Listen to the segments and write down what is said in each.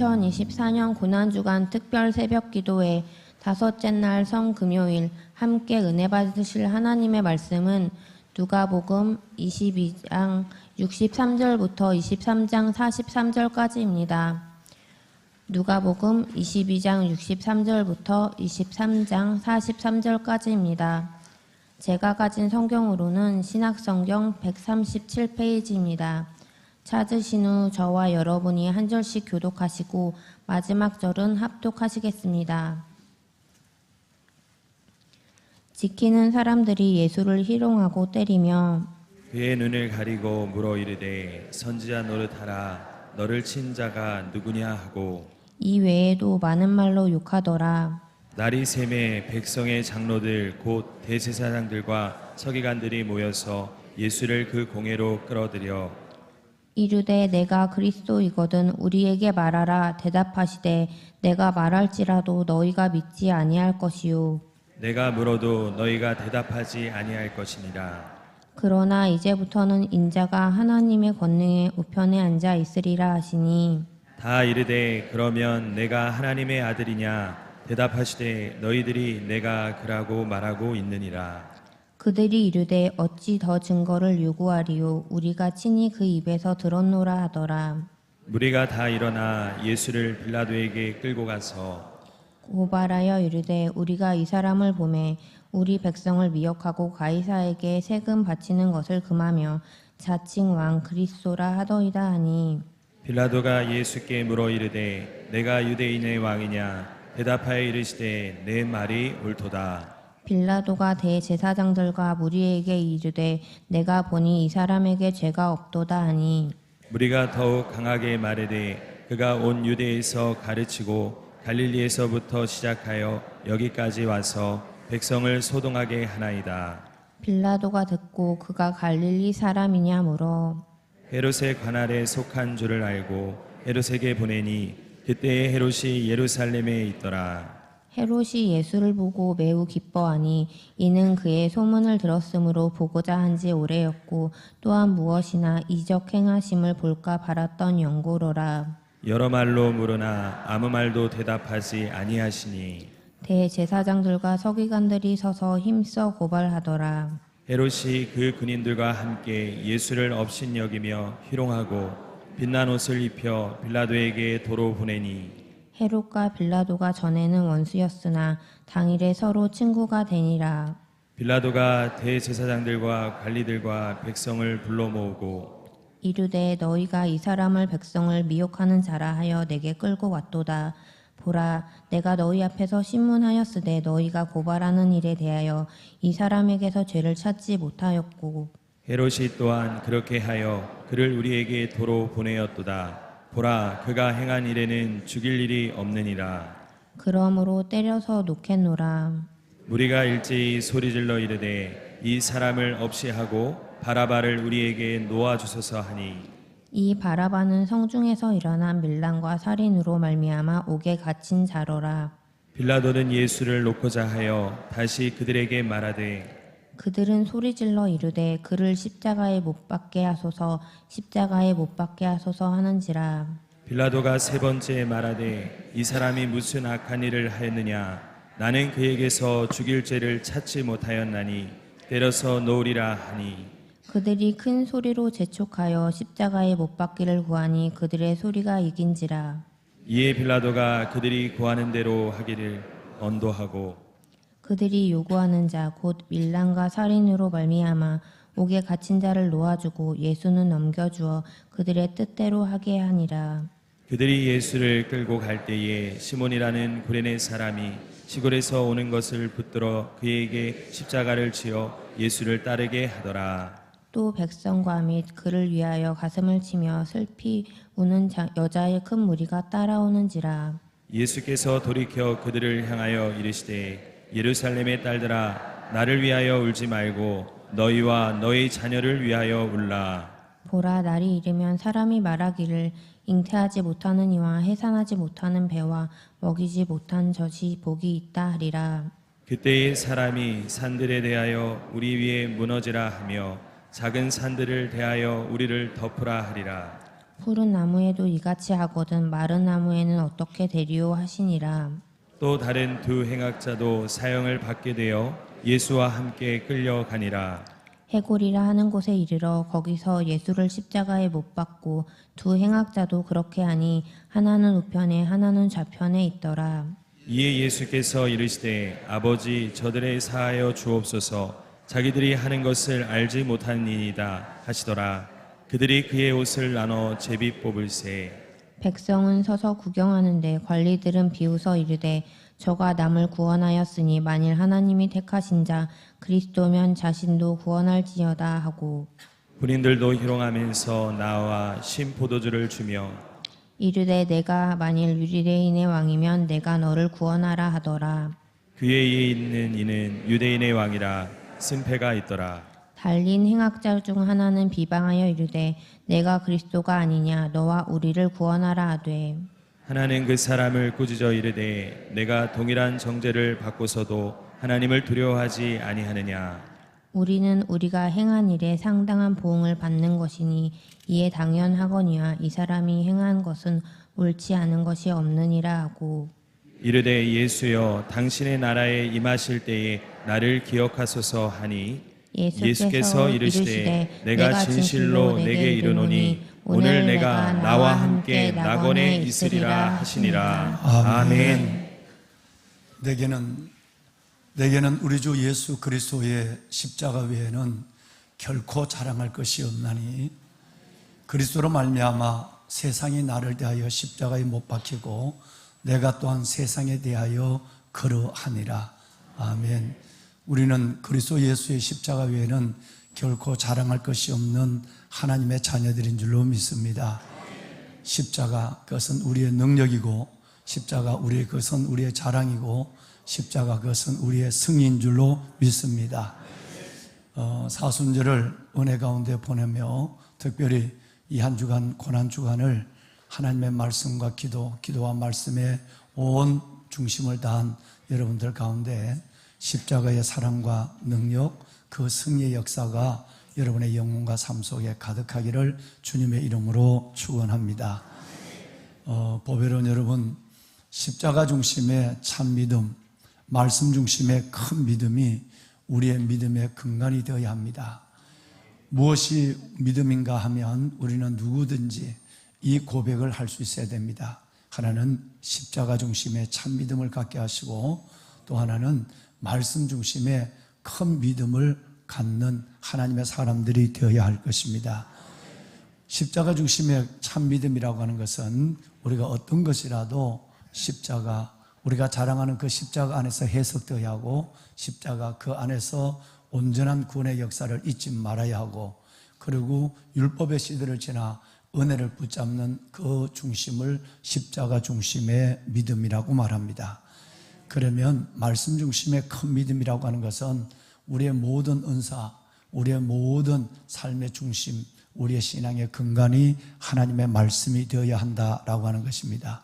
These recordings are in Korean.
2024년 고난주간 특별 새벽 기도회 다섯째 날 성금요일 함께 은혜 받으실 하나님의 말씀은 누가복음 22장 63절부터 23장 43절까지입니다. 누가복음 22장 63절부터 23장 43절까지입니다. 제가 가진 성경으로는 신약성경 137페이지입니다. 찾으신 후 저와 여러분이 한 절씩 교독하시고 마지막 절은 합독하시겠습니다. 지키는 사람들이 예수를 희롱하고 때리며 그의 눈을 가리고 물어 이르되 선지자 노릇하라 너를 친 자가 누구냐 하고 이 외에도 많은 말로 욕하더라. 날이 새매 백성의 장로들 곧 대제사장들과 서기관들이 모여서 예수를 그 공회로 끌어들여 이르되 내가 그리스도이거든 우리에게 말하라. 대답하시되 내가 말할지라도 너희가 믿지 아니할 것이요 내가 물어도 너희가 대답하지 아니할 것이니라. 그러나 이제부터는 인자가 하나님의 권능의 우편에 앉아 있으리라 하시니 다 이르되 그러면 내가 하나님의 아들이냐 대답하시되 너희들이 내가 그라고 말하고 있느니라. 그들이 이르되 어찌 더 증거를 요구하리요 우리가 친히 그 입에서 들었노라 하더라. 무리가 다 일어나 예수를 빌라도에게 끌고 가서 고발하여 이르되 우리가 이 사람을 보매 우리 백성을 미혹하고 가이사에게 세금 바치는 것을 금하며 자칭 왕 그리스도라 하더이다 하니 빌라도가 예수께 물어 이르되 내가 유대인의 왕이냐 대답하여 이르시되 내 말이 옳도다. 빌라도가 대제사장들과 무리에게 이르되 내가 보니 이 사람에게 죄가 없도다 하니 무리가 더욱 강하게 말하되 그가 온 유대에서 가르치고 갈릴리에서부터 시작하여 여기까지 와서 백성을 소동하게 하나이다. 빌라도가 듣고 그가 갈릴리 사람이냐 물어 헤롯의 관할에 속한 줄을 알고 헤롯에게 보내니 그때에 헤롯이 예루살렘에 있더라. 헤롯이 예수를 보고 매우 기뻐하니 이는 그의 소문을 들었으므로 보고자 한지 오래였고 또한 무엇이나 이적 행하심을 볼까 바랐던 연고로라. 여러 말로 물으나 아무 말도 대답하지 아니하시니 대제사장들과 서기관들이 서서 힘써 고발하더라. 헤롯이 그 군인들과 함께 예수를 업신여기며 희롱하고 빛난 옷을 입혀 빌라도에게 도로 보내니 헤롯과 빌라도가 전에는 원수였으나 당일에 서로 친구가 되니라. 빌라도가 대제사장들과 관리들과 백성을 불러 모으고 이르되 너희가 이 사람을 백성을 미혹하는 자라 하여 내게 끌고 왔도다. 보라, 내가 너희 앞에서 신문하였으되 너희가 고발하는 일에 대하여 이 사람에게서 죄를 찾지 못하였고 헤롯이 또한 그렇게 하여 그를 우리에게 도로 보내었도다. 보라, 그가 행한 일에는 죽일 일이 없느니라. 그러므로 때려서 놓겠노라. 무리가 일제히 소리질러 이르되 이 사람을 없이 하고 바라바를 우리에게 놓아주소서 하니 이 바라바는 성중에서 일어난 밀란과 살인으로 말미암아 옥에 갇힌 자로라. 빌라도는 예수를 놓고자 하여 다시 그들에게 말하되 그들은 소리질러 이르되 그를 십자가에 못 박게 하소서 십자가에 못 박게 하소서 하는지라. 빌라도가 세 번째 말하되 이 사람이 무슨 악한 일을 하였느냐 나는 그에게서 죽일 죄를 찾지 못하였나니 때려서 놓으리라 하니 그들이 큰 소리로 재촉하여 십자가에 못 박기를 구하니 그들의 소리가 이긴지라. 이에 빌라도가 그들이 구하는 대로 하기를 언도하고 그들이 요구하는 자 곧 밀란과 살인으로 말미암아 옥에 갇힌 자를 놓아주고 예수는 넘겨주어 그들의 뜻대로 하게 하니라. 그들이 예수를 끌고 갈 때에 시몬이라는 구레네 사람이 시골에서 오는 것을 붙들어 그에게 십자가를 지어 예수를 따르게 하더라. 또 백성과 및 그를 위하여 가슴을 치며 슬피 우는 여자의 큰 무리가 따라오는지라. 예수께서 돌이켜 그들을 향하여 이르시되 예루살렘의 딸들아 나를 위하여 울지 말고 너희와 너희 자녀를 위하여 울라. 보라, 날이 이르면 사람이 말하기를 잉태하지 못하는 이와 해산하지 못하는 배와 먹이지 못한 젖이 복이 있다 하리라. 그때의 사람이 산들에 대하여 우리 위에 무너지라 하며 작은 산들을 대하여 우리를 덮으라 하리라. 푸른 나무에도 이같이 하거든 마른 나무에는 어떻게 되리요 하시니라. 또 다른 두 행악자도 사형을 받게 되어 예수와 함께 끌려가니라. 해골이라 하는 곳에 이르러 거기서 예수를 십자가에 못 박고 두 행악자도 그렇게 하니 하나는 우편에 하나는 좌편에 있더라. 이에 예수께서 이르시되 아버지 저들의 사하여 주옵소서 자기들이 하는 것을 알지 못하니이다 하시더라. 그들이 그의 옷을 나눠 제비 뽑을세. 백성은 서서 구경하는데 관리들은 비웃어 이르되 저가 남을 구원하였으니 만일 하나님이 택하신 자 그리스도면 자신도 구원할지어다 하고 군인들도 희롱하면서 나와 신포도주를 주며 이르되 내가 만일 유대인의 왕이면 내가 너를 구원하라 하더라. 그의 위에 있는 이는 유대인의 왕이라 승패가 있더라. 달린 행악자 중 하나는 비방하여 이르되 내가 그리스도가 아니냐 너와 우리를 구원하라 하되 하나는 그 사람을 꾸짖어 이르되 내가 동일한 정죄를 받고서도 하나님을 두려워하지 아니하느냐. 우리는 우리가 행한 일에 상당한 보응을 받는 것이니 이에 당연하거니와 이 사람이 행한 것은 옳지 않은 것이 없느니라 하고 이르되 예수여 당신의 나라에 임하실 때에 나를 기억하소서 하니 예수께서 이르시되 내가 진실로 내게 이르노니 오늘 내가 나와 함께 낙원에 있으리라 하시니라. 아멘. 내게는 우리 주 예수 그리스도의 십자가 외에는 결코 자랑할 것이 없나니 그리스도로 말미암아 세상이 나를 대하여 십자가에 못 박히고 내가 또한 세상에 대하여 그러하니라. 아멘. 우리는 그리스도 예수의 십자가 외에는 결코 자랑할 것이 없는 하나님의 자녀들인 줄로 믿습니다. 십자가 그것은 우리의 능력이고 십자가 우리의 그것은 우리의 자랑이고 십자가 그것은 우리의 승리인 줄로 믿습니다. 사순절을 은혜 가운데 보내며 특별히 이 한 주간 고난주간을 하나님의 말씀과 기도와 말씀에 온 중심을 다한 여러분들 가운데 십자가의 사랑과 능력, 그 승리의 역사가 여러분의 영혼과 삶 속에 가득하기를 주님의 이름으로 축원합니다. 보배로운 여러분, 십자가 중심의 참 믿음, 말씀 중심의 큰 믿음이 우리의 믿음의 근간이 되어야 합니다. 무엇이 믿음인가 하면 우리는 누구든지 이 고백을 할 수 있어야 됩니다. 하나는 십자가 중심의 참 믿음을 갖게 하시고 또 하나는 말씀 중심의 큰 믿음을 갖는 하나님의 사람들이 되어야 할 것입니다. 십자가 중심의 참 믿음이라고 하는 것은 우리가 어떤 것이라도 십자가, 우리가 자랑하는 그 십자가 안에서 해석되어야 하고 십자가 그 안에서 온전한 구원의 역사를 잊지 말아야 하고 그리고 율법의 시대를 지나 은혜를 붙잡는 그 중심을 십자가 중심의 믿음이라고 말합니다. 그러면 말씀 중심의 큰 믿음이라고 하는 것은 우리의 모든 은사, 우리의 모든 삶의 중심, 우리의 신앙의 근간이 하나님의 말씀이 되어야 한다라고 하는 것입니다.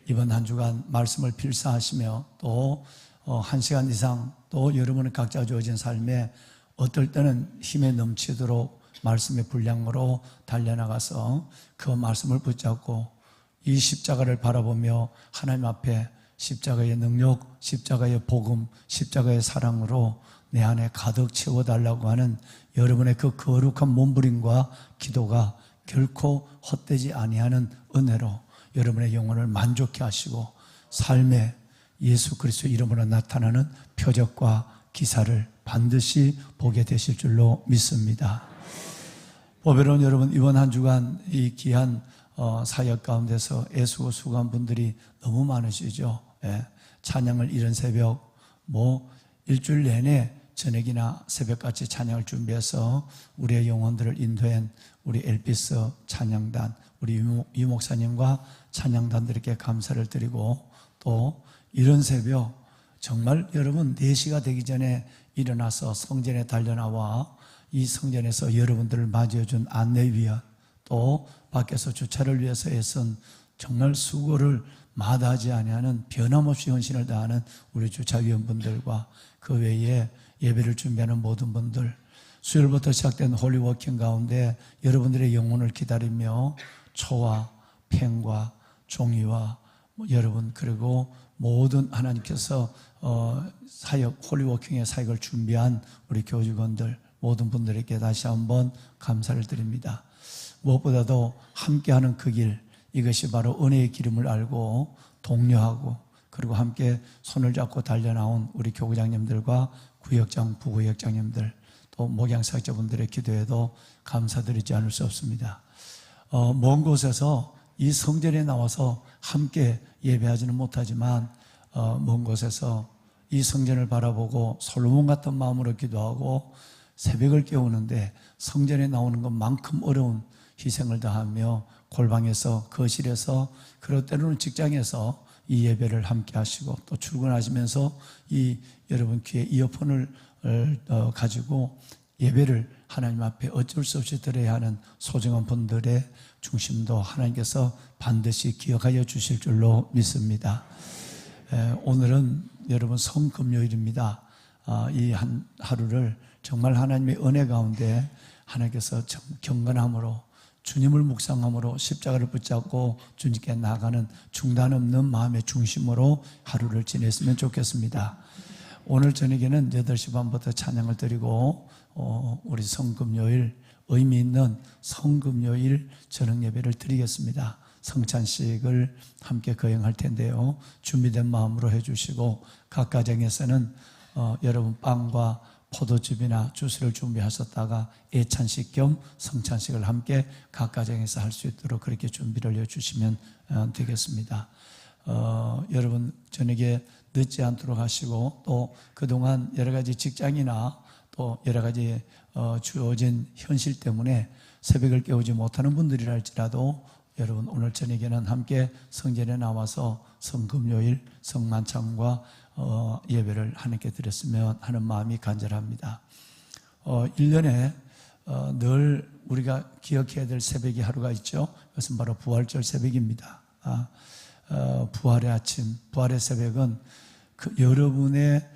이번 한 주간 말씀을 필사하시며 또 1시간 이상 또 여러분의 각자 주어진 삶에 어떨 때는 힘에 넘치도록 말씀의 분량으로 달려나가서 그 말씀을 붙잡고 이 십자가를 바라보며 하나님 앞에 십자가의 능력, 십자가의 복음, 십자가의 사랑으로 내 안에 가득 채워달라고 하는 여러분의 그 거룩한 몸부림과 기도가 결코 헛되지 아니하는 은혜로 여러분의 영혼을 만족해 하시고 삶에 예수 그리스도 이름으로 나타나는 표적과 기사를 반드시 보게 되실 줄로 믿습니다. 보배로운 여러분, 이번 한 주간 이 귀한 사역 가운데서 애쓰고 수고한 분들이 너무 많으시죠. 예, 찬양을 이른 새벽 일주일 내내 저녁이나 새벽같이 찬양을 준비해서 우리의 영혼들을 인도한 우리 엘피스 찬양단, 우리 유 목사님과 찬양단들에게 감사를 드리고 또 이른 새벽 정말 여러분 4시가 되기 전에 일어나서 성전에 달려나와 이 성전에서 여러분들을 맞이해준 안내위원 또 밖에서 주차를 위해서 애쓴 정말 수고를 마다하지 아니하는 변함없이 헌신을 다하는 우리 주차위원분들과 그 외에 예배를 준비하는 모든 분들, 수요일부터 시작된 홀리워킹 가운데 여러분들의 영혼을 기다리며 초와 팽과 종이와 여러분 그리고 모든 하나님께서 사역 홀리워킹의 사역을 준비한 우리 교직원들 모든 분들에게 다시 한번 감사를 드립니다. 무엇보다도 함께하는 그 길, 이것이 바로 은혜의 기름을 알고 독려하고 그리고 함께 손을 잡고 달려나온 우리 교구장님들과 구역장, 부구역장님들 또 목양사역자분들의 기도에도 감사드리지 않을 수 없습니다. 먼 곳에서 이 성전에 나와서 함께 예배하지는 못하지만 먼 곳에서 이 성전을 바라보고 솔로몬 같은 마음으로 기도하고 새벽을 깨우는데 성전에 나오는 것만큼 어려운 희생을 다하며 골방에서 거실에서 그리고 때로는 직장에서 이 예배를 함께 하시고 또 출근하시면서 이 여러분 귀에 이어폰을 가지고 예배를 하나님 앞에 어쩔 수 없이 드려야 하는 소중한 분들의 중심도 하나님께서 반드시 기억하여 주실 줄로 믿습니다. 오늘은 여러분 성금요일입니다. 이 한 하루를 정말 하나님의 은혜 가운데 하나님께서 경건함으로 주님을 묵상함으로 십자가를 붙잡고 주님께 나가는 중단 없는 마음의 중심으로 하루를 지냈으면 좋겠습니다. 오늘 저녁에는 8시 반부터 찬양을 드리고 우리 성금요일 의미 있는 성금요일 저녁 예배를 드리겠습니다. 성찬식을 함께 거행할 텐데요. 준비된 마음으로 해주시고 각 가정에서는 여러분 빵과 포도즙이나 주스를 준비하셨다가 예찬식 겸 성찬식을 함께 각 가정에서 할 수 있도록 그렇게 준비를 해주시면 되겠습니다. 여러분 저녁에 늦지 않도록 하시고 또 그동안 여러 가지 직장이나 또 여러 가지 주어진 현실 때문에 새벽을 깨우지 못하는 분들이라 할지라도 여러분 오늘 저녁에는 함께 성전에 나와서 성금요일 성만찬과 예배를 하나님께 드렸으면 하는 마음이 간절합니다. 1년에 늘 우리가 기억해야 될 새벽이 하루가 있죠. 그것은 바로 부활절 새벽입니다. 부활의 아침, 부활의 새벽은 여러분의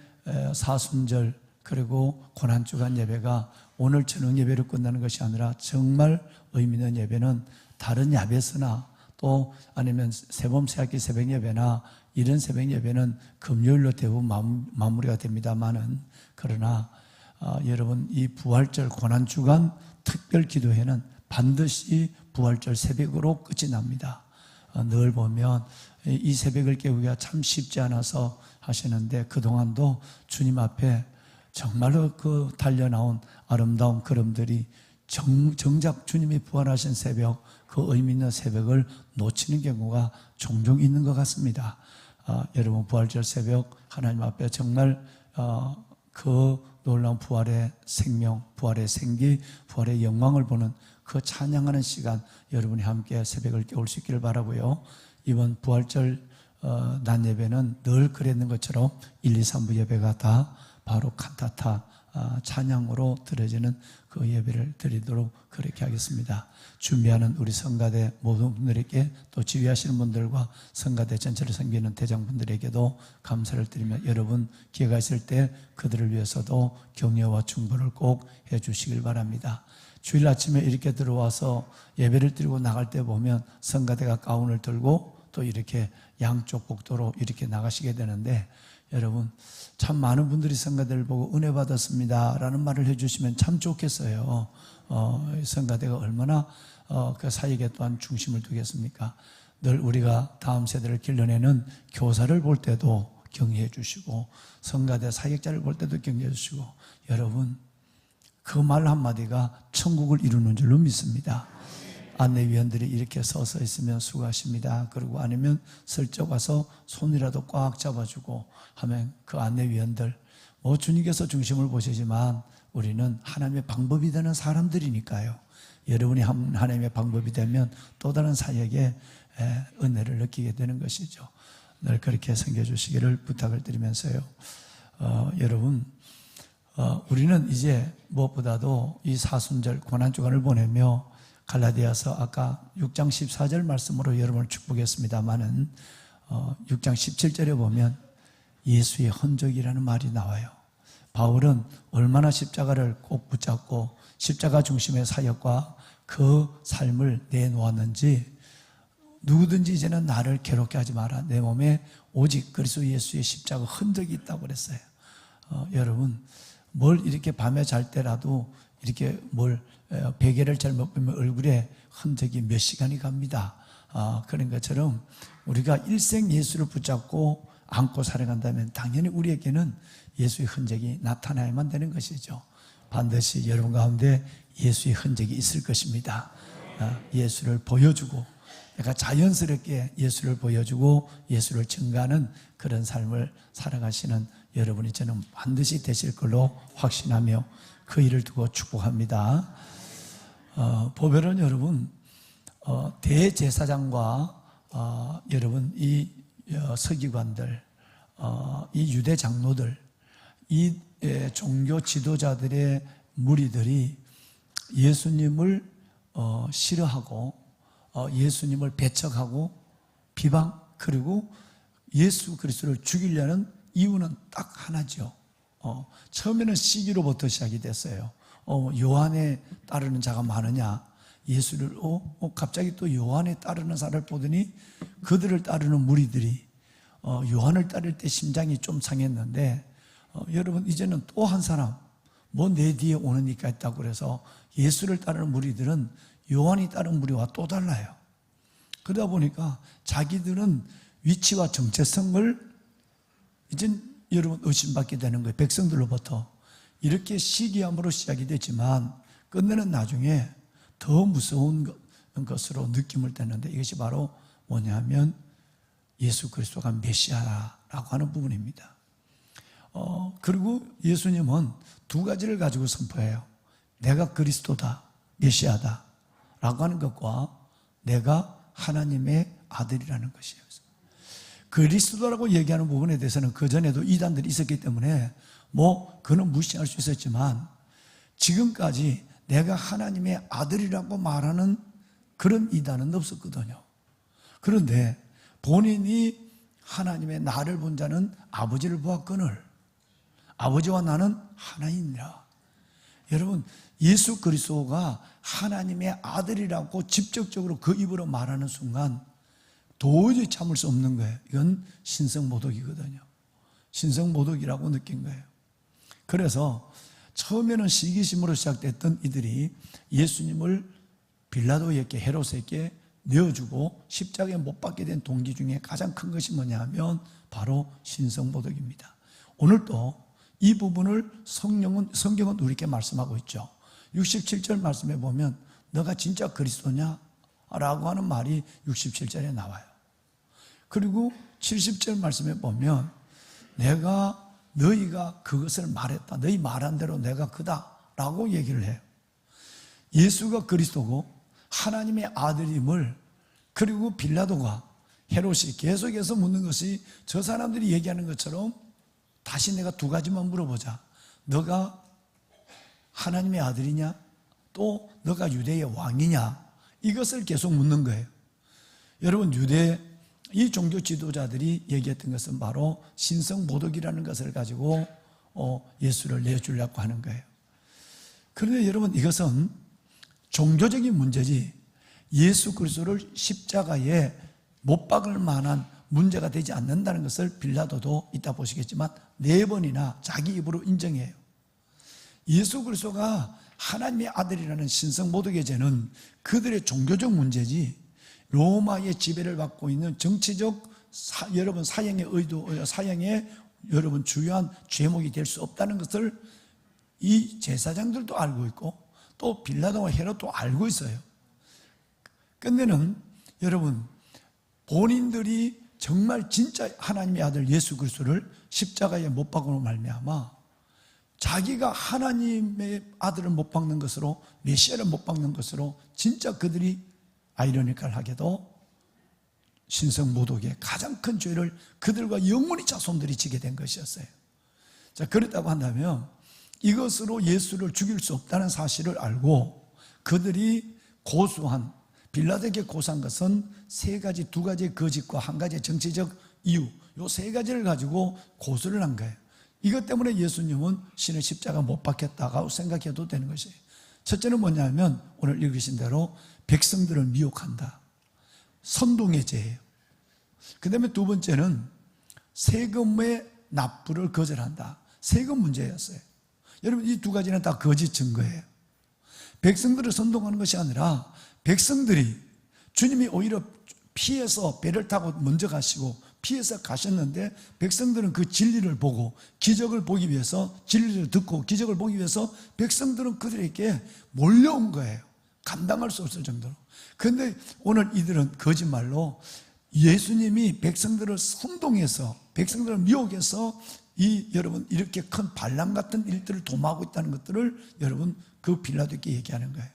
사순절 그리고 고난주간 예배가 오늘 저녁 예배로 끝나는 것이 아니라 정말 의미 있는 예배는 다른 야베스나 또 아니면 세범 새학기 새벽 예배나 이런 새벽 예배는 금요일로 대부분 마무리가 됩니다만은 그러나 여러분 이 부활절 고난주간 특별 기도회는 반드시 부활절 새벽으로 끝이 납니다. 늘 보면 이 새벽을 깨우기가 참 쉽지 않아서 하시는데 그동안도 주님 앞에 정말로 그 달려나온 아름다운 걸음들이 정작 주님이 부활하신 새벽 그 의미 있는 새벽을 놓치는 경우가 종종 있는 것 같습니다. 여러분 부활절 새벽 하나님 앞에 정말 그 놀라운 부활의 생명, 부활의 생기, 부활의 영광을 보는 그 찬양하는 시간 여러분이 함께 새벽을 깨울 수 있기를 바라고요. 이번 부활절 낮 예배는 늘 그랬는 것처럼 1, 2, 3부 예배가 다 바로 칸타타 찬양으로 드려지는 그 예배를 드리도록 그렇게 하겠습니다. 준비하는 우리 성가대 모든 분들에게 또 지휘하시는 분들과 성가대 전체를 섬기는 대장분들에게도 감사를 드리며 여러분 기회가 있을 때 그들을 위해서도 격려와 충고를 꼭 해주시길 바랍니다. 주일 아침에 이렇게 들어와서 예배를 드리고 나갈 때 보면 성가대가 가운을 들고 또 이렇게 양쪽 복도로 이렇게 나가시게 되는데 여러분 참 많은 분들이 성가대를 보고 은혜 받았습니다 라는 말을 해주시면 참 좋겠어요. 성가대가 얼마나 그 사역에 또한 중심을 두겠습니까? 늘 우리가 다음 세대를 길러내는 교사를 볼 때도 격려해 주시고 성가대 사역자를 볼 때도 격려해 주시고 여러분 그 말 한마디가 천국을 이루는 줄로 믿습니다. 안내위원들이 이렇게 서서 있으면 수고하십니다. 그리고 아니면 슬쩍 와서 손이라도 꽉 잡아주고 하면 그 안내위원들 주님께서 중심을 보시지만 우리는 하나님의 방법이 되는 사람들이니까요. 여러분이 하나님의 방법이 되면 또 다른 사역에 은혜를 느끼게 되는 것이죠. 늘 그렇게 섬겨주시기를 부탁을 드리면서요. 여러분 우리는 이제 무엇보다도 이 사순절 고난주간을 보내며 갈라디아서 아까 6장 14절 말씀으로 여러분을 축복했습니다마는 6장 17절에 보면 예수의 흔적이라는 말이 나와요. 바울은 얼마나 십자가를 꼭 붙잡고 십자가 중심의 사역과 그 삶을 내놓았는지 누구든지 이제는 나를 괴롭게 하지 마라. 내 몸에 오직 그리스도 예수의 십자가 흔적이 있다고 그랬어요. 여러분, 뭘 이렇게 밤에 잘 때라도 이렇게 베개를 잘못 보면 얼굴에 흔적이 몇 시간이 갑니다. 그런 것처럼 우리가 일생 예수를 붙잡고 안고 살아간다면 당연히 우리에게는 예수의 흔적이 나타나야만 되는 것이죠. 반드시 여러분 가운데 예수의 흔적이 있을 것입니다. 예수를 보여주고 내가 자연스럽게 예수를 보여주고 예수를 증가하는 그런 삶을 살아가시는 여러분이 저는 반드시 되실 걸로 확신하며 그 일을 두고 축복합니다. 보배는 여러분 대제사장과 여러분 이 서기관들, 이 유대 장로들, 이 종교 지도자들의 무리들이 예수님을 싫어하고 예수님을 배척하고 비방, 그리고 예수 그리스도를 죽이려는 이유는 딱 하나죠. 처음에는 시기로부터 시작이 됐어요. 요한에 따르는 자가 많으냐, 예수를 갑자기 또 요한에 따르는 사람을 보더니 그들을 따르는 무리들이 요한을 따를 때 심장이 좀 상했는데 여러분 이제는 또 한 사람 내 뒤에 오는 이가 있다고 그래서 예수를 따르는 무리들은 요한이 따르는 무리와 또 달라요. 그러다 보니까 자기들은 위치와 정체성을 이젠 여러분 의심받게 되는 거예요. 백성들로부터. 이렇게 시기함으로 시작이 됐지만 끝내는 나중에 더 무서운 것으로 느낌을 떼는데 이것이 바로 뭐냐면 예수 그리스도가 메시아라고 하는 부분입니다. 그리고 예수님은 두 가지를 가지고 선포해요. 내가 그리스도다, 메시아다 라고 하는 것과 내가 하나님의 아들이라는 것이에요. 그리스도라고 얘기하는 부분에 대해서는 그전에도 이단들이 있었기 때문에 그는 무시할 수 있었지만 지금까지 내가 하나님의 아들이라고 말하는 그런 이단은 없었거든요. 그런데 본인이 하나님의 나를 본 자는 아버지를 보았거늘 아버지와 나는 하나이니라. 여러분 예수 그리스도가 하나님의 아들이라고 직접적으로 그 입으로 말하는 순간 도저히 참을 수 없는 거예요. 이건 신성모독이거든요. 신성모독이라고 느낀 거예요. 그래서 처음에는 시기심으로 시작됐던 이들이 예수님을 빌라도에게, 헤롯에게 내어주고 십자가에 못 박게 된 동기 중에 가장 큰 것이 뭐냐 하면 바로 신성모독입니다. 오늘도 이 부분을 성경은 우리에게 말씀하고 있죠. 67절 말씀에 보면 너가 진짜 그리스도냐? 라고 하는 말이 67절에 나와요. 그리고 70절 말씀에 보면 너희가 그것을 말했다. 너희 말한 대로 내가 그다. 라고 얘기를 해요. 예수가 그리스도고 하나님의 아들임을, 그리고 빌라도가, 헤롯이 계속해서 묻는 것이 저 사람들이 얘기하는 것처럼 다시 내가 두 가지만 물어보자. 너가 하나님의 아들이냐? 또 너가 유대의 왕이냐? 이것을 계속 묻는 거예요. 여러분 이 종교 지도자들이 얘기했던 것은 바로 신성모독이라는 것을 가지고 예수를 내주려고 하는 거예요. 그런데 여러분 이것은 종교적인 문제지 예수 그리스도를 십자가에 못 박을 만한 문제가 되지 않는다는 것을 빌라도도 이따 보시겠지만 4번이나 자기 입으로 인정해요. 예수 그리스도가 하나님의 아들이라는 신성모독의 죄는 그들의 종교적 문제지 로마의 지배를 받고 있는 정치적 여러분 사형의 여러분 주요한 죄목이 될 수 없다는 것을 이 제사장들도 알고 있고 또 빌라도와 헤롯도 알고 있어요. 끝내는 여러분 본인들이 정말 진짜 하나님의 아들 예수 그리스도를 십자가에 못 박음으로 말미암아 자기가 하나님의 아들을 못 박는 것으로, 메시아를 못 박는 것으로 진짜 그들이 아이러니컬하게도 신성모독의 가장 큰 죄를 그들과 영원히 자손들이 지게 된 것이었어요. 자, 그렇다고 한다면 이것으로 예수를 죽일 수 없다는 사실을 알고 그들이 고소한, 빌라도에게 고소한 것은 두 가지의 거짓과 한 가지의 정치적 이유, 이 3가지를 가지고 고소를 한 거예요. 이것 때문에 예수님은 신의 십자가 못 박혔다고 생각해도 되는 것이에요. 첫째는 뭐냐면 오늘 읽으신 대로 백성들을 미혹한다. 선동의 죄예요. 그 다음에 두 번째는 세금의 납부를 거절한다. 세금 문제였어요. 여러분 이 두 가지는 다 거짓 증거예요. 백성들을 선동하는 것이 아니라 백성들이 주님이 오히려 피해서 배를 타고 먼저 가시고 피해서 가셨는데 백성들은 그 진리를 보고 기적을 보기 위해서 진리를 듣고 기적을 보기 위해서 백성들은 그들에게 몰려온 거예요. 감당할 수 없을 정도로. 그런데 오늘 이들은 거짓말로 예수님이 백성들을 선동해서 백성들을 미혹해서 여러분 이렇게 큰 반란 같은 일들을 도모하고 있다는 것들을 여러분 그 빌라도에게 얘기하는 거예요.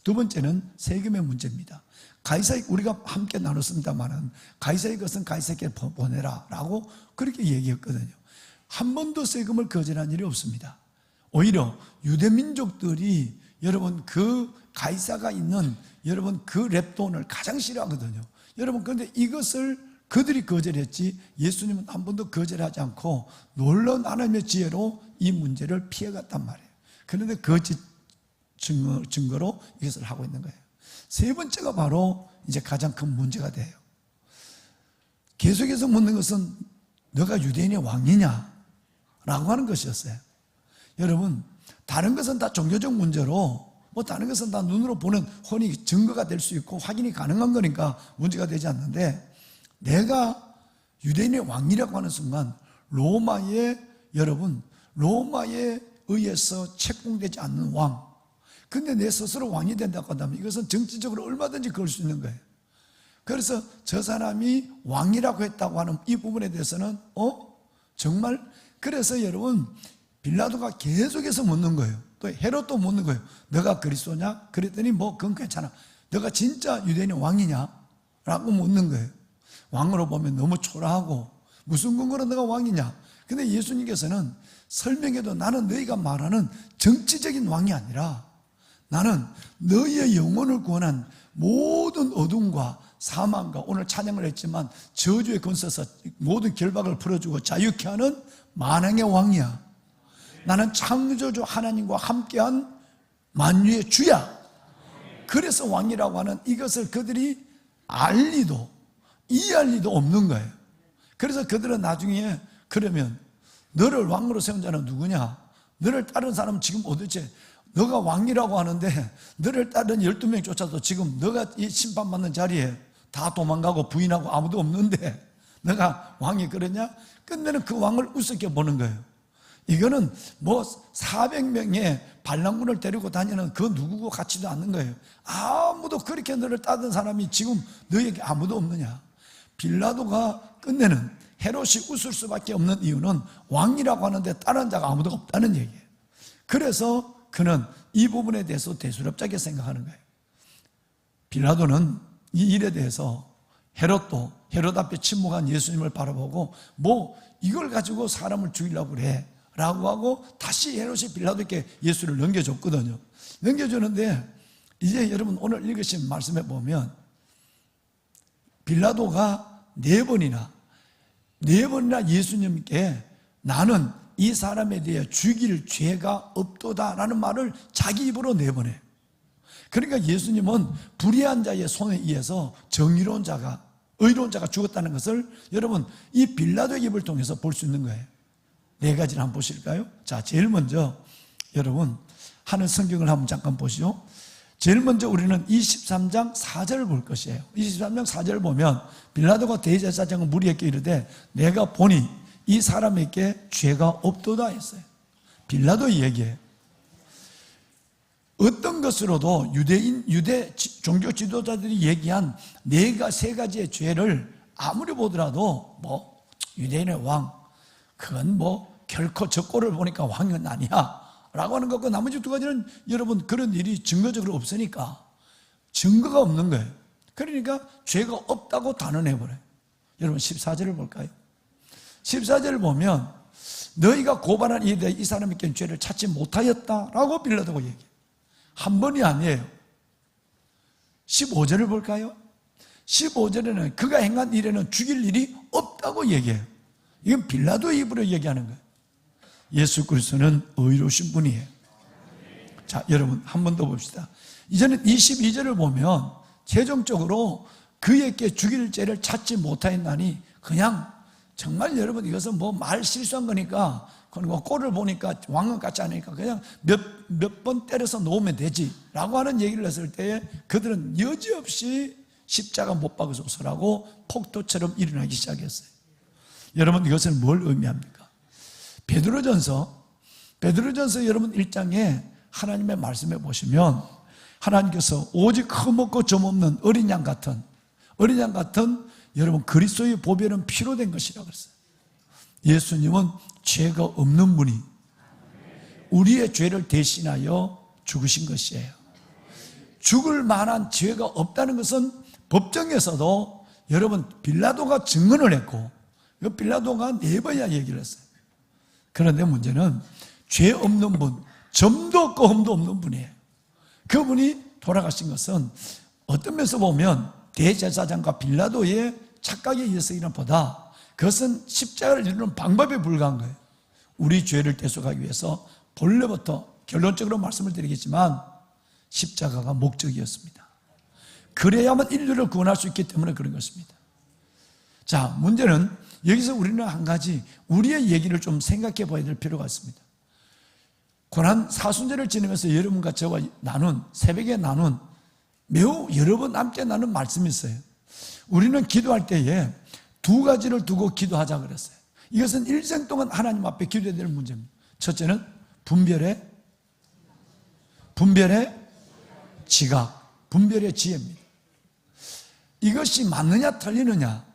두 번째는 세금의 문제입니다. 가이사에게 우리가 함께 나눴습니다만은 가이사의 것은 가이사에게 보내라 라고 그렇게 얘기했거든요. 한 번도 세금을 거절한 일이 없습니다. 오히려 유대민족들이 여러분 그 가이사가 있는 여러분 그 렙돈을 가장 싫어하거든요. 여러분 그런데 이것을 그들이 거절했지 예수님은 한 번도 거절하지 않고 놀라운 하나님의 지혜로 이 문제를 피해갔단 말이에요. 그런데 거짓 증거로 이것을 하고 있는 거예요. 세 번째가 바로 이제 가장 큰 문제가 돼요. 계속해서 묻는 것은 너가 유대인의 왕이냐? 라고 하는 것이었어요. 여러분 다른 것은 다 종교적 문제로 다른 것은 다 눈으로 보는 혼이 증거가 될 수 있고 확인이 가능한 거니까 문제가 되지 않는데 내가 유대인의 왕이라고 하는 순간 로마에 의해서 책봉되지 않는 왕, 근데 내 스스로 왕이 된다고 한다면 이것은 정치적으로 얼마든지 그럴 수 있는 거예요. 그래서 저 사람이 왕이라고 했다고 하는 이 부분에 대해서는 정말 그래서 여러분 빌라도가 계속해서 묻는 거예요. 또 헤롯도 묻는 거예요. 너가 그리스도냐? 그랬더니 그건 괜찮아. 너가 진짜 유대인의 왕이냐? 라고 묻는 거예요. 왕으로 보면 너무 초라하고 무슨 근거로 너가 왕이냐? 근데 예수님께서는 설명해도 나는 너희가 말하는 정치적인 왕이 아니라 나는 너희의 영혼을 구원한 모든 어둠과 사망과 오늘 찬양을 했지만 저주의 근세에서 모든 결박을 풀어주고 자유케 하는 만왕의 왕이야. 나는 창조주 하나님과 함께한 만유의 주야. 그래서 왕이라고 하는 이것을 그들이 이해할 리도 없는 거예요. 그래서 그들은 나중에 그러면 너를 왕으로 세운 자는 누구냐? 너를 따른 사람은 지금 도대체 너가 왕이라고 하는데 너를 따른 12명 쫓아도 지금 너가 이 심판받는 자리에 다 도망가고 부인하고 아무도 없는데 너가 왕이 그러냐? 끝내는 그 왕을 우습게 보는 거예요. 이거는 400명의 반란군을 데리고 다니는 그 누구고 같지도 않는 거예요. 아무도 그렇게 너를 따든 사람이 지금 너에게 아무도 없느냐? 빌라도가 끝내는 헤롯이 웃을 수밖에 없는 이유는 왕이라고 하는데 다른 자가 아무도 없다는 얘기예요. 그래서 그는 이 부분에 대해서 대수롭자게 생각하는 거예요. 빌라도는 이 일에 대해서 헤롯 앞에 침묵한 예수님을 바라보고 이걸 가지고 사람을 죽이려고 그래 라고 하고 다시 헤롯이 빌라도에게 예수를 넘겨줬거든요. 넘겨주는데 이제 여러분 오늘 읽으신 말씀에 보면 빌라도가 네 번이나 예수님께 나는 이 사람에 대해 죽일 죄가 없도다라는 말을 자기 입으로 내보내요. 그러니까 예수님은 불의한 자의 손에 의해서 의로운 자가 죽었다는 것을 여러분 이 빌라도의 입을 통해서 볼 수 있는 거예요. 네 가지를 한번 보실까요? 자, 제일 먼저 여러분 하는 성경을 한번 잠깐 보시죠. 제일 먼저 우리는 23장 4절을 볼 것이에요. 23장 4절을 보면 빌라도가 대제사장은 무리에게 이르되 내가 보니 이 사람에게 죄가 없도다 했어요. 빌라도 얘기해요. 어떤 것으로도 유대 종교 지도자들이 얘기한 세 가지의 죄를 아무리 보더라도 유대인의 왕, 그건 결코 저 꼴을 보니까 왕은 아니야 라고 하는 것과 나머지 두 가지는 여러분 그런 일이 증거적으로 없으니까 증거가 없는 거예요. 그러니까 죄가 없다고 단언해버려요. 여러분 14절을 볼까요? 14절을 보면 너희가 고발한 이에 대해 이 사람에게 죄를 찾지 못하였다라고 빌라도가 얘기해요. 한 번이 아니에요. 15절을 볼까요? 15절에는 그가 행한 일에는 죽일 일이 없다고 얘기해요. 이건 빌라도의 입으로 얘기하는 거예요. 예수 그리스도는 의로우신 분이에요. 자, 여러분 한 번 더 봅시다. 이제는 22절을 보면 최종적으로 그에게 죽일 죄를 찾지 못하였나니, 그냥 정말 여러분 이것은 뭐 말 실수한 거니까, 그리고 꼴을 보니까 왕은 같지 않으니까 그냥 몇 번 때려서 놓으면 되지 라고 하는 얘기를 했을 때에 그들은 여지없이 십자가 못 박으소서라고 폭도처럼 일어나기 시작했어요. 여러분 이것은 뭘 의미합니까? 베드로전서 여러분 1장에 하나님의 말씀에 보시면 하나님께서 오직 흠없고 점없는 어린 양 같은 여러분 그리스도의 보배는 피로 된 것이라고 그랬어요. 예수님은 죄가 없는 분이 우리의 죄를 대신하여 죽으신 것이에요. 죽을 만한 죄가 없다는 것은 법정에서도 여러분 빌라도가 증언을 했고, 빌라도가 4번이나 얘기를 했어요. 그런데 문제는 죄 없는 분, 점도 없고 흠도 없는 분이에요. 그분이 돌아가신 것은 어떤 면에서 보면 대제사장과 빌라도의 착각에 의해서 일어난 보다 그것은 십자가를 이루는 방법에 불과한 거예요. 우리 죄를 대속하기 위해서 본래부터 결론적으로 말씀을 드리겠지만 십자가가 목적이었습니다. 그래야만 인류를 구원할 수 있기 때문에 그런 것입니다. 자, 문제는 여기서 우리는 한 가지 우리의 얘기를 좀 생각해 봐야 될 필요가 있습니다. 고난 사순절을 지내면서 여러분과 저와 새벽에 나눈 매우 여러 번 함께 나눈 말씀이 있어요. 우리는 기도할 때에 2가지를 두고 기도하자 그랬어요. 이것은 일생 동안 하나님 앞에 기도해야 될 문제입니다. 첫째는 분별의 지각, 분별의 지혜입니다. 이것이 맞느냐 틀리느냐,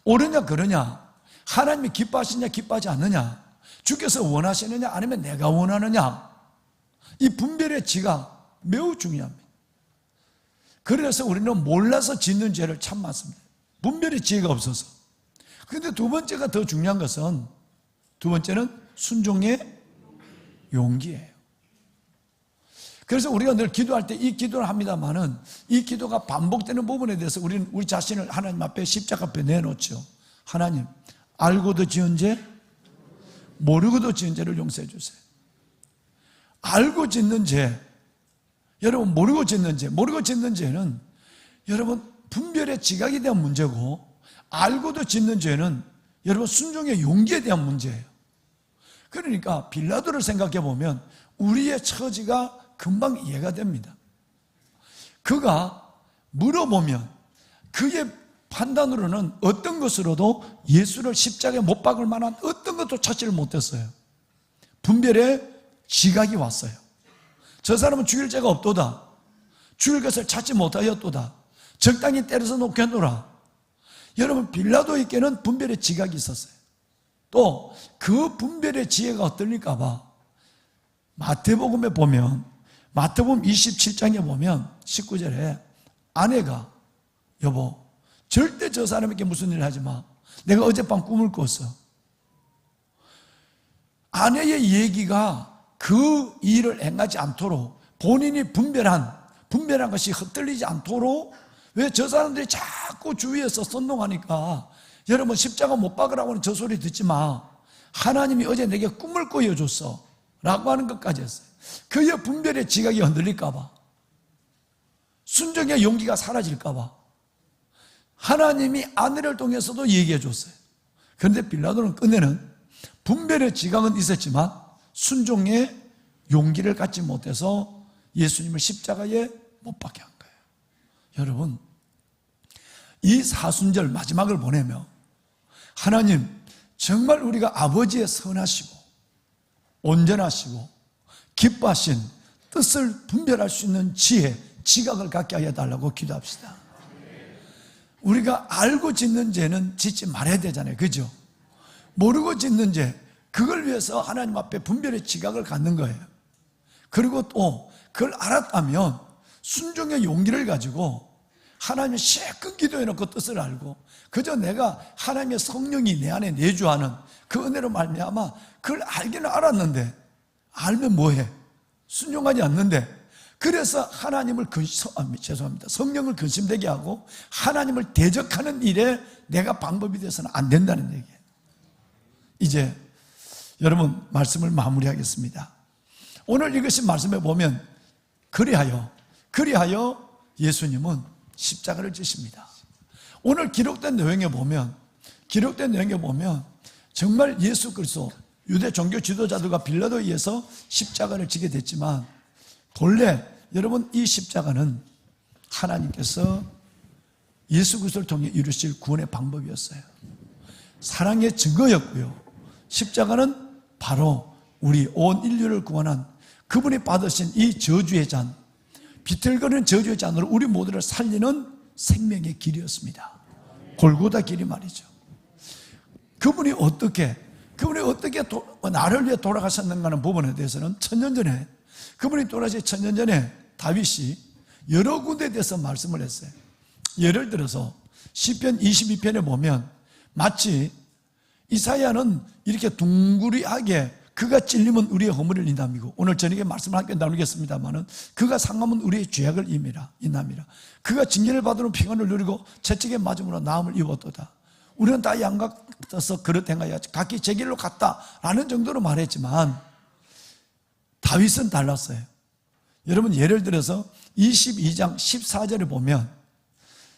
옳으냐 그러냐, 하나님이 기뻐하시냐 기뻐하지 않느냐, 주께서 원하시느냐 아니면 내가 원하느냐, 이 분별의 지각 매우 중요합니다. 그래서 우리는 몰라서 짓는 죄를 참 많습니다. 분별의 지혜가 없어서. 그런데 2번째가 더 중요한 것은, 2번째는 순종의 용기예요. 그래서 우리가 늘 기도할 때 이 기도를 합니다만은 이 기도가 반복되는 부분에 대해서 우리는 우리 자신을 하나님 앞에 십자가 앞에 내놓죠. 하나님, 알고도 지은 죄, 모르고도 지은 죄를 용서해 주세요. 알고 짓는 죄, 여러분 모르고 짓는 죄는 여러분 분별의 지각에 대한 문제고, 알고도 짓는 죄는 여러분 순종의 용기에 대한 문제예요. 그러니까 빌라도를 생각해 보면 우리의 처지가 금방 이해가 됩니다. 그가 물어보면 그의 판단으로는 어떤 것으로도 예수를 십자가에 못 박을 만한 어떤 것도 찾지를 못했어요. 분별의 지각이 왔어요. 저 사람은 죽일 죄가 없도다, 죽일 것을 찾지 못하였도다, 적당히 때려서 놓겠노라. 여러분 빌라도에게는 분별의 지각이 있었어요. 또 그 분별의 지혜가 어떨까 봐 마태복음에 보면, 마태복음 27장에 보면 19절에 아내가, 여보 절대 저 사람에게 무슨 일을 하지 마, 내가 어젯밤 꿈을 꿨어. 아내의 얘기가 그 일을 행하지 않도록, 본인이 분별한 것이 흩날리지 않도록, 왜 저 사람들이 자꾸 주위에서 선동하니까 여러분 십자가 못 박으라고 하는 저 소리 듣지 마, 하나님이 어제 내게 꿈을 꾸어줬어 라고 하는 것까지 했어요. 그의 분별의 지각이 흔들릴까 봐, 순종의 용기가 사라질까 봐 하나님이 아내를 통해서도 얘기해 줬어요. 그런데 빌라도는 끝내는 분별의 지각은 있었지만 순종의 용기를 갖지 못해서 예수님을 십자가에 못 박게 한 거예요. 여러분 이 사순절 마지막을 보내며 하나님 정말 우리가 아버지의 선하시고 온전하시고 기뻐하신 뜻을 분별할 수 있는 지혜, 지각을 갖게 하여 달라고 기도합시다. 우리가 알고 짓는 죄는 짓지 말아야 되잖아요, 그죠? 모르고 짓는 죄, 그걸 위해서 하나님 앞에 분별의 지각을 갖는 거예요. 그리고 또 그걸 알았다면 순종의 용기를 가지고 하나님의 실컷 기도해놓고 뜻을 알고, 그저 내가 하나님의 성령이 내 안에 내주하는 그 은혜로 말미암아 그걸 알기는 알았는데, 알면 뭐해? 순종하지 않는데, 그래서 하나님을 성령을 근심되게 하고 하나님을 대적하는 일에 내가 방법이 되어서는 안 된다는 얘기예요. 이제 여러분 말씀을 마무리하겠습니다. 오늘 읽으신 말씀에 보면 그리하여 예수님은 십자가를 지십니다. 오늘 기록된 내용에 보면 정말 예수 그리스도 유대 종교 지도자들과 빌라도에 의해서 십자가를 지게 됐지만 본래 여러분 이 십자가는 하나님께서 예수 그리스도를 통해 이루실 구원의 방법이었어요. 사랑의 증거였고요. 십자가는 바로 우리 온 인류를 구원한 그분이 받으신 이 저주의 잔, 비틀거리는 저주의 잔으로 우리 모두를 살리는 생명의 길이었습니다. 골고다 길이 말이죠. 그분이 어떻게 나를 위해 돌아가셨는가 하는 부분에 대해서는 천년 전에, 그분이 돌아가신 천년 전에 다윗이 여러 군데에 대해서 말씀을 했어요. 예를 들어서 시편 22편에 보면 마치 이사야는 이렇게 둥그리하게 그가 찔리면 우리의 허물을 인함이고, 오늘 저녁에 말씀을 함께 나누겠습니다마는 그가 상함은 우리의 죄악을 인함이라. 그가 징계를 받으면 평안을 누리고 채찍에 맞음으로 나음을 입었도다. 우리는 다 양각해서 그릇 행하여 각기 제 길로 갔다라는 정도로 말했지만 다윗은 달랐어요. 여러분 예를 들어서 22장 14절에 보면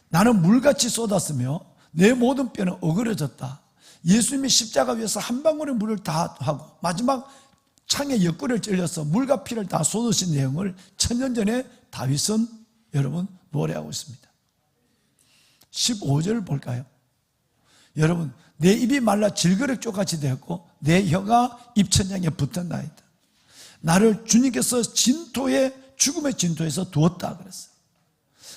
나는 물같이 쏟았으며 내 모든 뼈는 어그러졌다. 예수님이 십자가 위에서 한 방울의 물을 다 하고 마지막 창에 옆구리를 찔려서 물과 피를 다 쏟으신 내용을 천년 전에 다윗은 여러분 노래하고 있습니다. 15절을 볼까요? 여러분 내 입이 말라 질그릇 쪽같이 되었고 내 혀가 입천장에 붙었나이다. 나를 주님께서 죽음의 진토에서 두었다 그랬어요.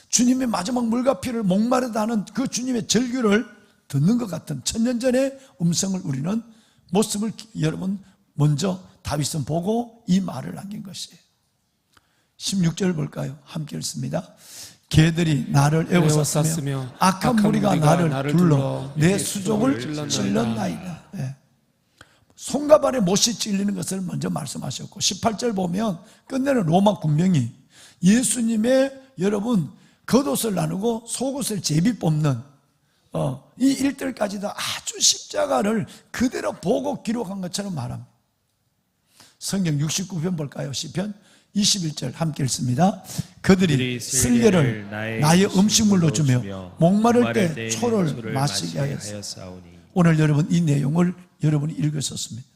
주님의 마지막 물과 피를 목마르다 하는 그 주님의 절규를 듣는 것 같은 천년 전의 음성을 우리는 모습을 여러분 먼저 다윗은 보고 이 말을 남긴 것이에요. 16절 볼까요? 함께 읽습니다. 개들이 나를 에워쌌으며 악한 무리가 나를 둘러 내 수족을 찔렀나이다. 네. 손과 발에 못이 찔리는 것을 먼저 말씀하셨고 18절 보면 끝내는 로마 군병이 예수님의 여러분 겉옷을 나누고 속옷을 제비 뽑는 이 일들까지도 아주 십자가를 그대로 보고 기록한 것처럼 말합니다. 성경 69편 볼까요? 시편 21절 함께 읽습니다. 그들이 쓸개를 나의 음식물로 주며 목마를 때 초를 마시게 하였사오니. 오늘 여러분 이 내용을 여러분이 읽으셨습니다.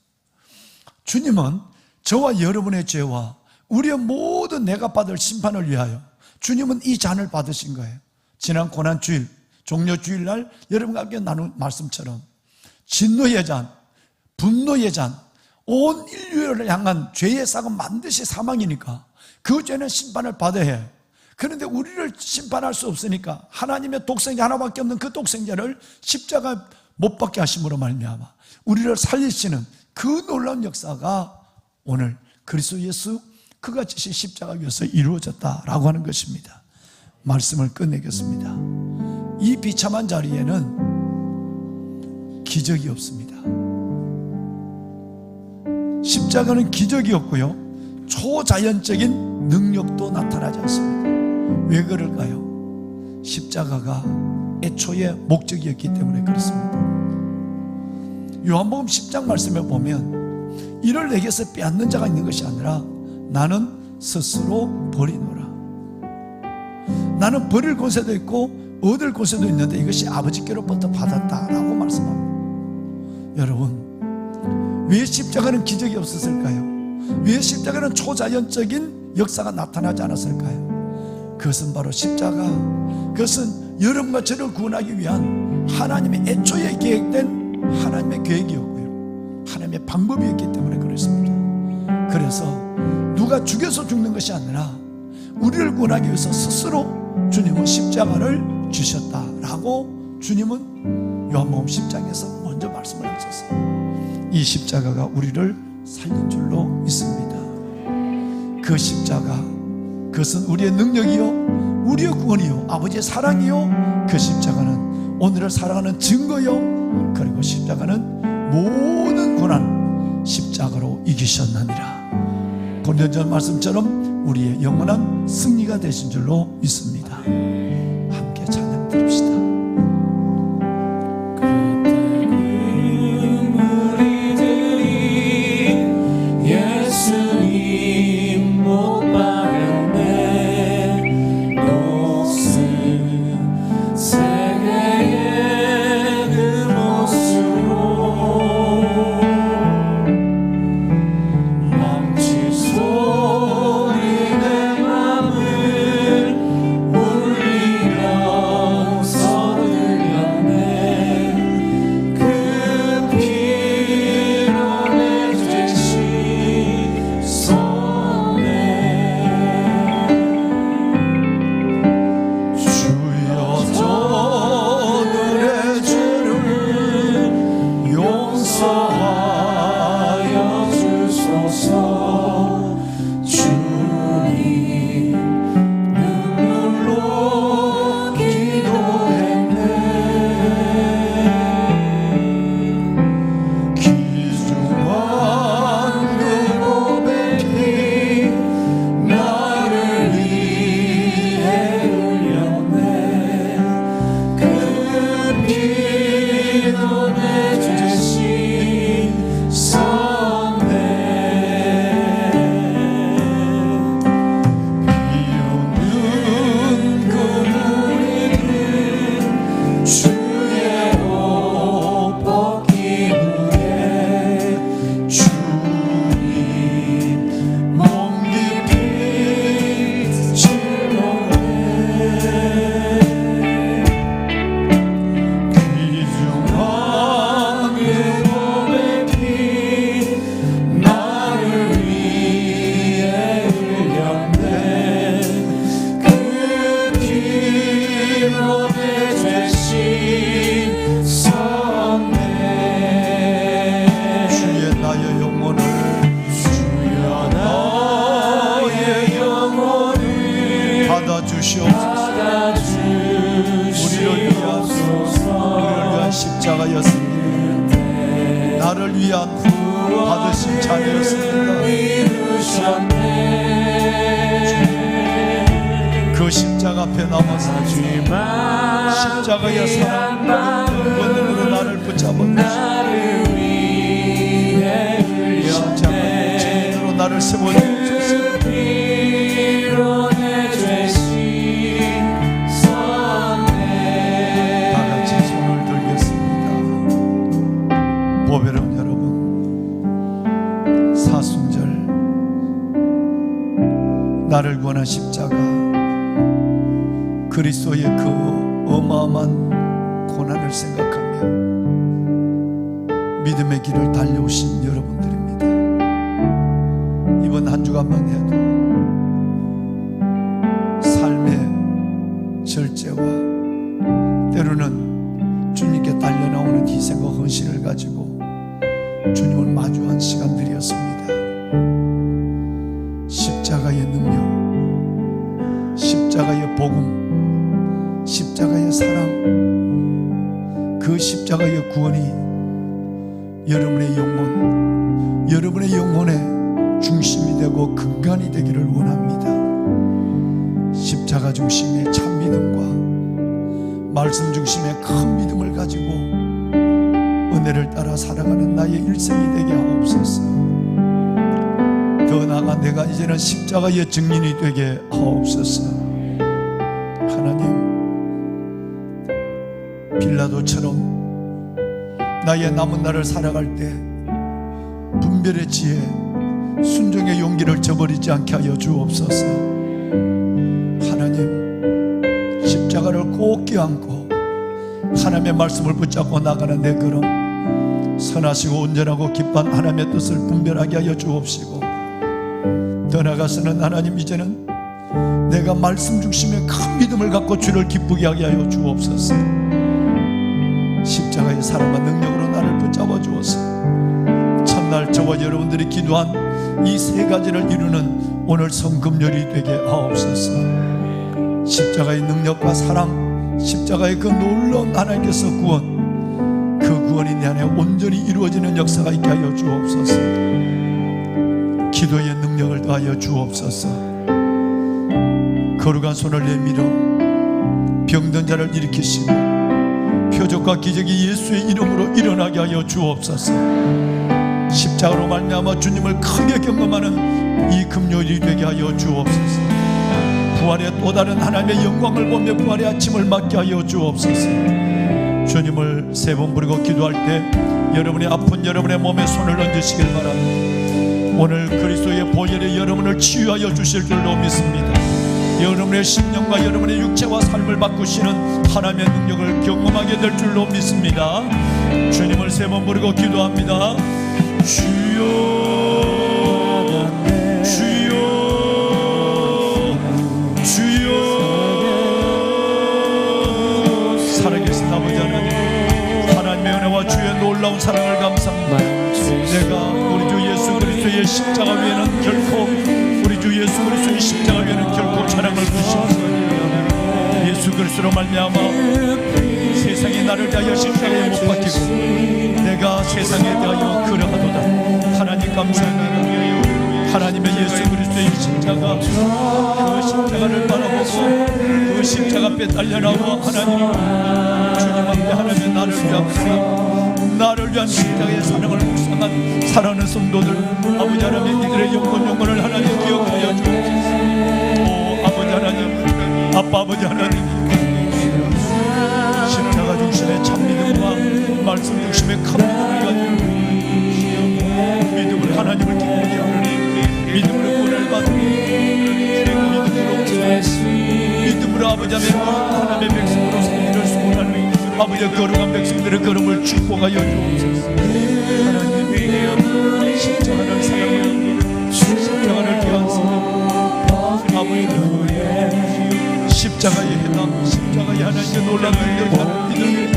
주님은 저와 여러분의 죄와 우리의 모든 내가 받을 심판을 위하여 주님은 이 잔을 받으신 거예요. 지난 고난주일 종료주일날 여러분과 함께 나눈 말씀처럼 진노의 잔, 분노의 잔, 온 인류를 향한 죄의 싹은 반드시 사망이니까 그 죄는 심판을 받아야 해요. 그런데 우리를 심판할 수 없으니까 하나님의 독생자 하나밖에 없는 그 독생자를 십자가 못 박게 하심으로 말미암아 우리를 살리시는 그 놀라운 역사가 오늘 그리스도 예수 그가 지신 십자가 위에서 이루어졌다라고 하는 것입니다. 말씀을 끝내겠습니다. 이 비참한 자리에는 기적이 없습니다. 십자가는 기적이 없고요, 초자연적인 능력도 나타나지 않습니다. 왜 그럴까요? 십자가가 애초에 목적이었기 때문에 그렇습니다. 요한복음 10장 말씀에 보면 이를 내게서 빼앗는 자가 있는 것이 아니라 나는 스스로 버리노라. 나는 버릴 권세도 있고 얻을 권세도 있는데 이것이 아버지께로부터 받았다라고 말씀합니다. 여러분 왜 십자가는 기적이 없었을까요? 왜 십자가는 초자연적인 역사가 나타나지 않았을까요? 그것은 바로 십자가, 그것은 여러분과 저를 구원하기 위한 하나님의 애초에 계획된 하나님의 계획이었고요, 하나님의 방법이었기 때문에 그렇습니다. 그래서 누가 죽여서 죽는 것이 아니라 우리를 구원하기 위해서 스스로 주님은 십자가를 주셨다라고 주님은 요한복음 10장에서 먼저 말씀을 하셨어요. 이 십자가가 우리를 살린 줄로 믿습니다. 그 십자가, 그것은 우리의 능력이요 우리의 구원이요 아버지의 사랑이요, 그 십자가는 오늘을 사랑하는 증거요, 그리고 십자가는 모든 고난 십자가로 이기셨느니라. 고린도전 말씀처럼 우리의 영원한 승리가 되신 줄로 믿습니다. 함께 찬양 드립시다. 그때 우리들이 예수님 못 박았네. 녹슨 세계에 십자가였습니다. 나를 위한 받으신 자녀였습니다. 그 십자가 앞에 남아서 십자가의 사랑 원으로 나를 붙잡아주시고 십자가의 증인으로 나를 세워주셨습니다. 다같이 손을 들겠습니다. 보배로운 여러분, 사순절 나를 구원한 십자가, 그리스도의 그 어마어마한 고난을 생각하며 믿음의 길을 달려오신 여러분들입니다. 이번 한 주간만 해도 삶의 절제와 때로는 주님께 달려나오는 희생과 헌신을 가지고 주님을 마주한 시간들이었습니다. 십자가의 능력, 십자가의 복음, 십자가의 사랑, 그 십자가의 구원이 여러분의 영혼, 여러분의 영혼의 중심이 되고 근간이 되기를 원합니다. 십자가 중심의 참 믿음과 말씀 중심의 큰 믿음을 가지고 은혜를 따라 살아가는 나의 일생이 되게 하옵소서. 더 나아가 내가 이제는 십자가의 증인이 되게 하옵소서. 하나님, 빌라도처럼 나의 남은 날을 살아갈 때 분별의 지혜, 순종의 용기를 저버리지 않게 하여 주옵소서. 하나님, 십자가를 꼭 껴안고 하나님의 말씀을 붙잡고 나가는 내 걸음, 선하시고 온전하고 기뻐한 하나님의 뜻을 분별하게 하여 주옵시고, 더 나아가서는 하나님, 이제는 내가 말씀 중심의 큰 믿음을 갖고 주를 기쁘게 하게 하여 주옵소서. 십자가의 사랑과 능력으로 나를 붙잡아 주옵소서. 첫날 저와 여러분들이 기도한 이 세 가지를 이루는 오늘 성금요일이 되게 하옵소서. 십자가의 능력과 사랑, 십자가의 그 놀라운 하나님께서 구원, 그 구원이 내 안에 온전히 이루어지는 역사가 있게 하여 주옵소서. 기도의 능력을 더하여 주옵소서. 거룩한 손을 내밀어 병든 자를 일으키시고 표적과 기적이 예수의 이름으로 일어나게 하여 주옵소서. 십자가로 말미암아 주님을 크게 경험하는 이 금요일이 되게 하여 주옵소서. 부활의 또 다른 하나님의 영광을 보며 부활의 아침을 맞게 하여 주옵소서. 주님을 세 번 부르고 기도할 때 여러분의 아픈 여러분의 몸에 손을 얹으시길 바랍니다. 오늘 그리스도의 보혈이 여러분을 치유하여 주실 줄로 믿습니다. 여러분의 심령과 여러분의 육체와 삶을 바꾸시는 하나님의 능력을 경험하게 될 줄로 믿습니다. 주님을 세 번 부르고 기도합니다. 주여, 주여, 주여. 살아계신 아버지 하나님, 하나님의 은혜와 주의 놀라운 사랑을 감사합니다. 내가 우리 주 예수 그리스도의 십자가 위에는 결코, 우리 주 예수 그리스도의 십자가 위에는 결코 찬양을 부심없습니다. 예수 그리스도로 말미암아 세상이 나를 대하여 십자가에 못 박히고 내가 세상에 대하여 그러하도다. 하나님 감사합니다. 하나님의 예수 그리스도의 십자가, 그 십자가를 바라보고 그 십자가 앞에 달려나와 하나님, 주님 앞에 하나님 나를 위한 사랑, 나를 위한 십자가의 사랑을 묵상한 사랑하는 성도들, 아버지 하나님, 이들의 영혼을 하나님 기억하여 주옵소서. 오 아버지 하나님, 아빠 아버지 하나님, 십자가 중심의 참 믿음과 말씀 중심의 큰 믿음을 가지고 믿음을 하나님을 기쁘게 하는 믿음으로 구원을 받는 믿음으로 아버지 하나님의 백성으로 생기를 소원하는 아버지의 거룩한 백성들의 걸음을 축복하여 주옵소서. 하나님, 십자가를 사랑하는 십자가를 기한서 아버지, 십자가의 해당, 십자가의 하나님의 놀라운 능력을 믿음을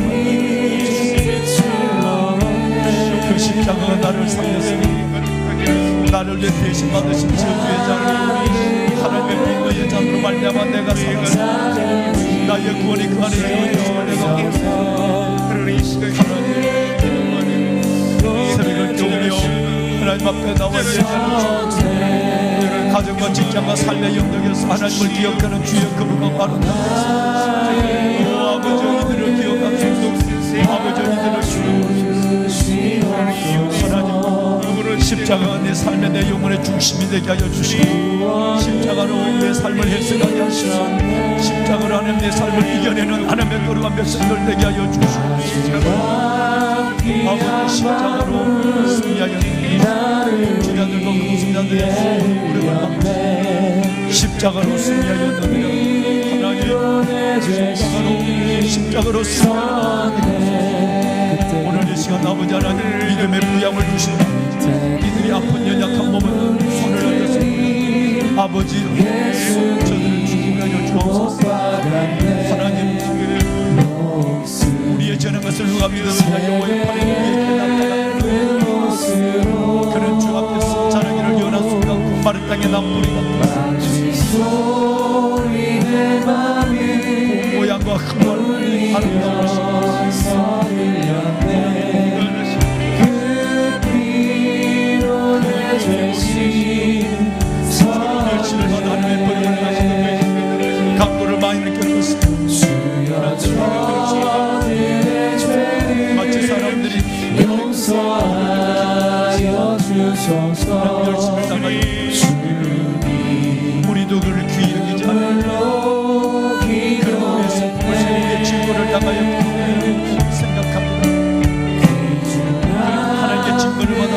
그 십자가가 나를 살렸으니 나를 위해 대신 받으신 저주의 잔으로, 하나님의 빛의 잔으로 말미암아 내가 살았습니다. 나의 구원이 그 안에 이루어졌음을 내가 감사합니다. 하나님, 하나님 앞에 나와 예배하는 주 가정과 직장과 삶의 영역에서 하나님을 기억하는 주의 그분과 아름다운 아버지 이들을 기억하소서. 아버지 이들을 주시옵소서. 하나님 십자가가 내 삶의 내 영혼의 중심이 되게 하여 주시고 십자가로 내 삶을 해석하게 하시고 십자가로 하나님 내 삶을 이겨내는 하나님의 거룩한 백성들 되게 하여 주시고 아버지 십자가로 승리하여 지자들과 공승자들의 우리를 십자가로 승리하여 너희는 하나님 십자가로 승리하여 오늘 이 시간 아버지 하나님 믿음의 부양을 주시고 이들이 아픈 연약한 몸을 손을 얹었습니다. 아버지 저들을 죽이며 주옵소서. 하나님 우리의 전한 것을 누가 믿었느냐 여호와의 팔에 우리에게 나타나 그는 주 앞에서 자라기를 연한 순간 그 마른 땅에 난 뿌리 같다. 모양과 흠을 아름다운 멸치를 받아 하나님의 뿌리를 마시는 강도를 많이 느꼈습니다. 마치 사람들이 용서하여 주소서. 멸치를 당하여 우리도 그를 귀히 여기지 않으며 그로 인해서 우리의 증거를 당하여 생각합니다. 하나님께 증거를 받아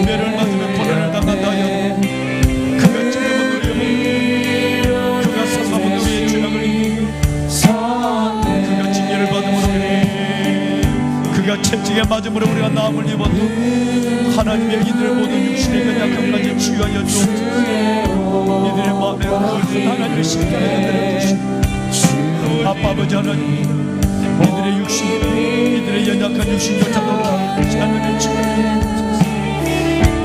매를 맞으며 고난을 당한다 하여 그가 찔림은 우리의 그가 사삼은 우리의 죄악을 이기고 그가 징계를 받음으로 그가 채찍에 맞음으로 우리가 나음을 입었고 하나님의 이들의 모든 육신의 연약함까지 치유하여 주옵소서. 이들의 마음에 하나님의 십자가에 내려주시고 아빠 아버지 하나님 이들의 육신 이들의 연약한 육신조차도 하나님의 치유하여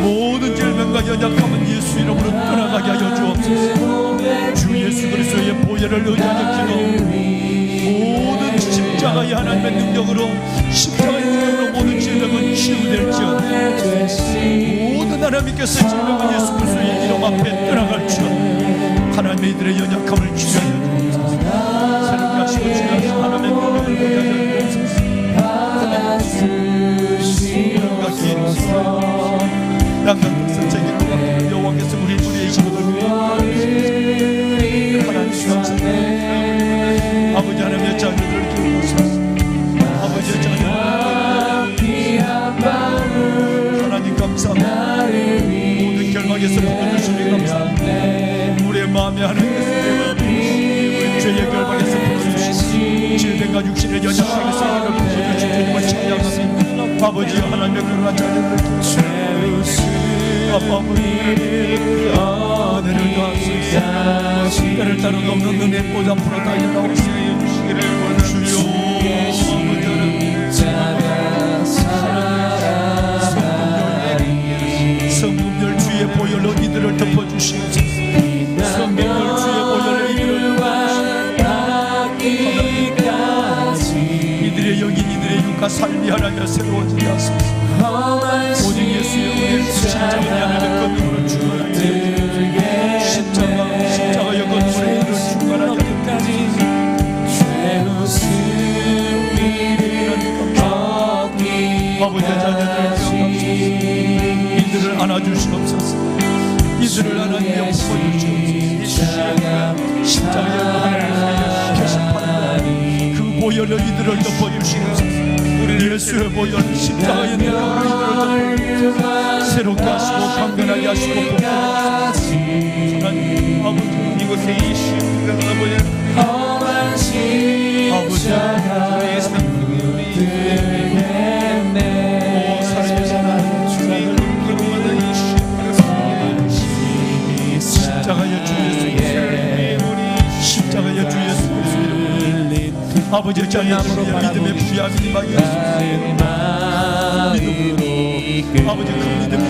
모든 질병과 연약함은 예수 이름으로 떠나가게 하여 주옵소서. 주 예수 그리스도의 보혈을 의지하여 기도 모든 십자가의 하나님의 능력으로 십자가의 능력으로 모든 질병은 치유될지어다. 모든 하나님께서 질병은 예수 그리스도의 이름 앞에 떠나갈지어다. 하나님의 이들의 연약함을 치유하여 주옵소서. 새롭게 하시고 치유하시고 하나님의 능력을 의지하여 주옵소서. 이름과 기름 양각 백성적인 여호와께서 우리 뿌리의 힘을 하나님 감사합니다. 아버지 하나님의 자녀들을 기억하소서. 아버지의 자녀들 하나님 감사합니다. 모든 결막에서 풀어주시니 감사합니다. 우리의 마음에 하나님께서 죄의 결박에서 풀어주시고 질병과 육신의 연약함에서 풀어주시니 주님을 찬양합니다. 아버지 하나님의 그러한 자녀들을 아빠 아버지 은혜를 더하소서. 때를 따로 넘는 은혜 보좌 앞으로 달려나오시며 주시기를 원하시오. 성금열 주의 보혈로 이들을 덮어주시옵소서. 성금열 주의 보혈로 이들을 덮어주시옵소서. 이들의 영인 이들의 육과 삶이 하나님 새로워지게 하소서. 오직 예수의 은혜 십자가의 하나님의 권능으로 충만하게 십자가의 권능으로 이들을 충만하게 아버지 자녀들을 기억하소서. 이들을 안아주시옵소서. 이들을 하나님의 품어주시옵소서. 십자가의 하나님을 계신 하나님 그 보혈로 이들을 덮어주시옵소서. 예수의 보혈 십자가의 능력으로 이들을 덮어주시옵소서. 새롭게 하시고 강건하게 하시고 복하시옵소서. 하나님 아버지 이곳에 이 시간 아버지 우리의 상품이 살아계신 하나님 주님을 기도하는 이 십자가의 주 예수 십자가의 주 예수 아버지의 자녀들의 믿음의 부양이 임하였소서. 믿음으로 아버지 그 믿음이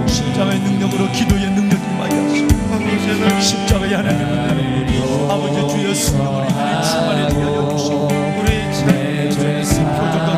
십자가의 능력으로 기도의 능력이 임하였소서. 십자가의 하나님의 아버지 주 예수 이름으로 이들의 충만에 되게 하여 주시고 우리 교정과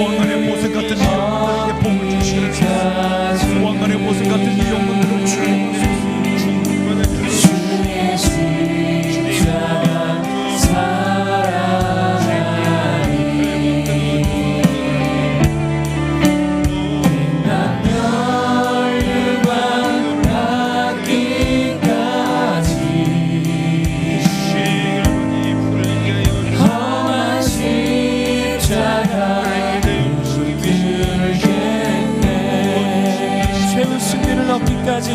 왕관의 보석 같은 이 영혼들에게 복을 주시옵소서. 왕관의 보석 같은 이 영혼들을 주옵소서. 주의 십자가 사랑하니 난 멸류관 닿기까지 험한 십자가 붙들겠네. 최후 승리를 얻기까지